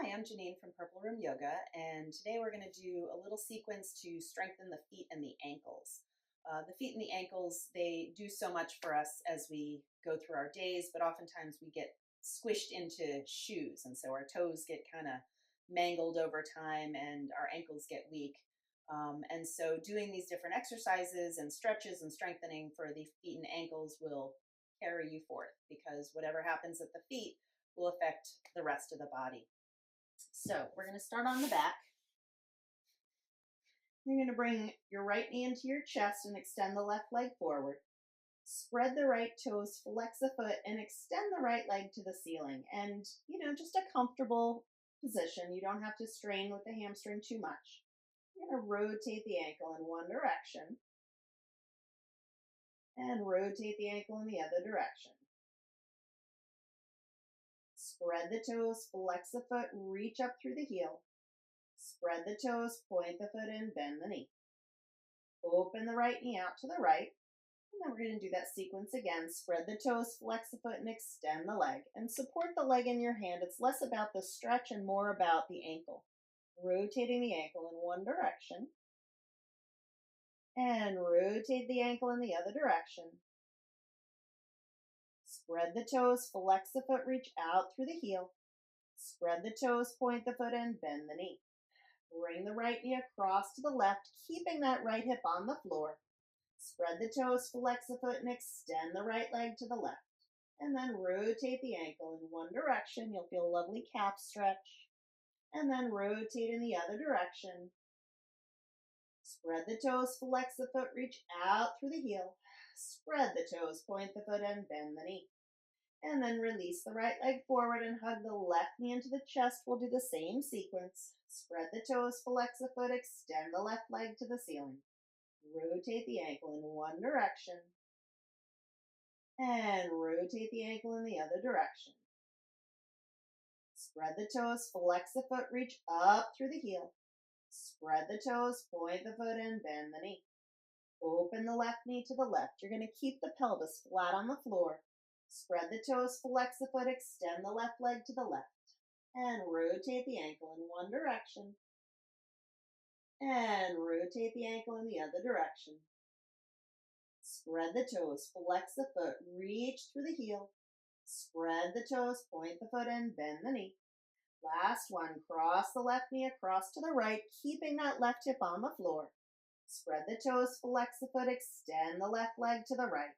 Hi, I'm Janine from Purple Room Yoga, and today we're going to do a little sequence to strengthen the feet and the ankles. The feet and the ankles, they do so much for us as we go through our days, but oftentimes we get squished into shoes, and so our toes get kind of mangled over time and our ankles get weak. And so doing these different exercises and stretches and strengthening for the feet and ankles will carry you forth, because whatever happens at the feet will affect the rest of the body. So we're going to start on the back. You're going to bring your right knee into your chest and extend the left leg forward. Spread the right toes, flex the foot, and extend the right leg to the ceiling. And, just a comfortable position. You don't have to strain with the hamstring too much. You're going to rotate the ankle in one direction and rotate the ankle in the other direction. Spread the toes, flex the foot, reach up through the heel. Spread the toes, point the foot in, bend the knee. Open the right knee out to the right. And then we're going to do that sequence again. Spread the toes, flex the foot, and extend the leg. And support the leg in your hand. It's less about the stretch and more about the ankle. Rotating the ankle in one direction. And rotate the ankle in the other direction. Spread the toes, flex the foot, reach out through the heel. Spread the toes, point the foot in, bend the knee. Bring the right knee across to the left, keeping that right hip on the floor. Spread the toes, flex the foot, and extend the right leg to the left. And then rotate the ankle in one direction. You'll feel a lovely calf stretch. And then rotate in the other direction. Spread the toes, flex the foot, reach out through the heel. Spread the toes, point the foot in, bend the knee. And then release the right leg forward and hug the left knee into the chest. We'll do the same sequence. Spread the toes, flex the foot, extend the left leg to the ceiling. Rotate the ankle in one direction. And rotate the ankle in the other direction. Spread the toes, flex the foot, reach up through the heel. Spread the toes, point the foot in, bend the knee. Open the left knee to the left. You're going to keep the pelvis flat on the floor. Spread the toes, flex the foot, extend the left leg to the left. And rotate the ankle in one direction. And rotate the ankle in the other direction. Spread the toes, flex the foot, reach through the heel. Spread the toes, point the foot in, bend the knee. Last one, cross the left knee across to the right, keeping that left hip on the floor. Spread the toes, flex the foot, extend the left leg to the right.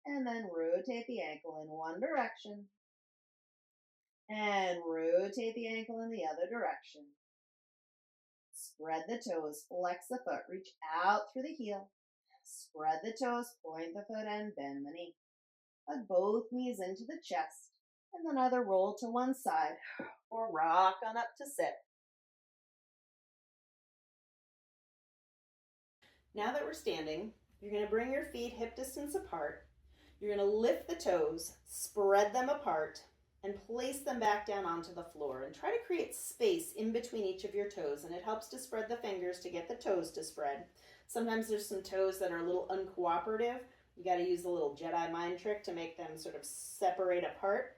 And then rotate the ankle in one direction. And rotate the ankle in the other direction. Spread the toes, flex the foot, reach out through the heel. Spread the toes, point the foot in, bend the knee. Hug both knees into the chest. And then either roll to one side or rock on up to sit. Now that we're standing, you're going to bring your feet hip distance apart. You're going to lift the toes, spread them apart, and place them back down onto the floor. And try to create space in between each of your toes. And it helps to spread the fingers to get the toes to spread. Sometimes there's some toes that are a little uncooperative. You got to use a little Jedi mind trick to make them sort of separate apart.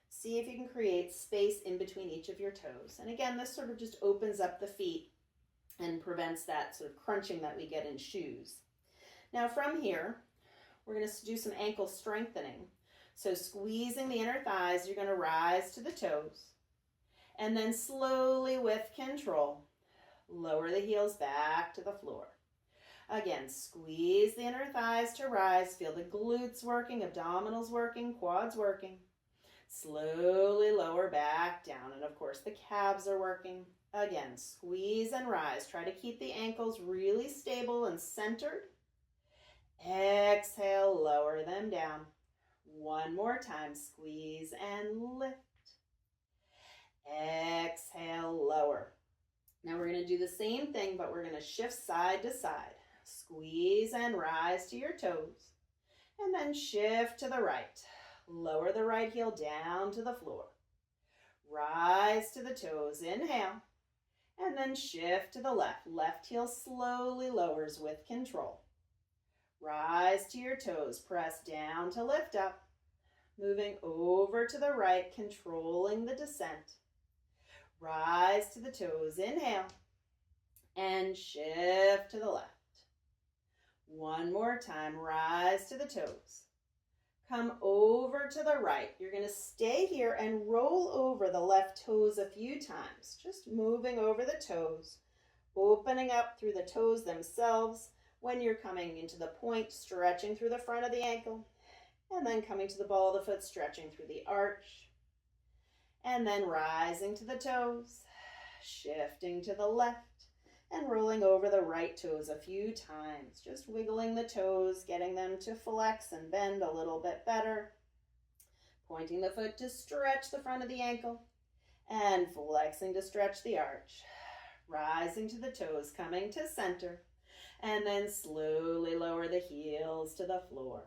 See if you can create space in between each of your toes. And again, this sort of just opens up the feet and prevents that sort of crunching that we get in shoes. Now from here, we're going to do some ankle strengthening. So squeezing the inner thighs, you're going to rise to the toes. And then slowly with control, lower the heels back to the floor. Again, squeeze the inner thighs to rise. Feel the glutes working, abdominals working, quads working. Slowly lower back down. And of course, the calves are working. Again, squeeze and rise. Try to keep the ankles really stable and centered. Exhale, lower them down. One more time, squeeze and lift. Exhale, lower. Now we're going to do the same thing, but we're going to shift side to side. Squeeze and rise to your toes. And then shift to the right. Lower the right heel down to the floor. Rise to the toes, inhale. And then shift to the left. Left heel slowly lowers with control. Rise to your toes, press down to lift up. Moving over to the right, controlling the descent. Rise to the toes, inhale, and shift to the left. One more time, rise to the toes. Come over to the right. You're going to stay here and roll over the left toes a few times, just moving over the toes, opening up through the toes themselves. When you're coming into the point, stretching through the front of the ankle, and then coming to the ball of the foot, stretching through the arch, and then rising to the toes, shifting to the left, and rolling over the right toes a few times, just wiggling the toes, getting them to flex and bend a little bit better, pointing the foot to stretch the front of the ankle, and flexing to stretch the arch, rising to the toes, coming to center, and then slowly lower the heels to the floor.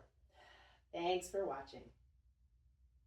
Thanks for watching.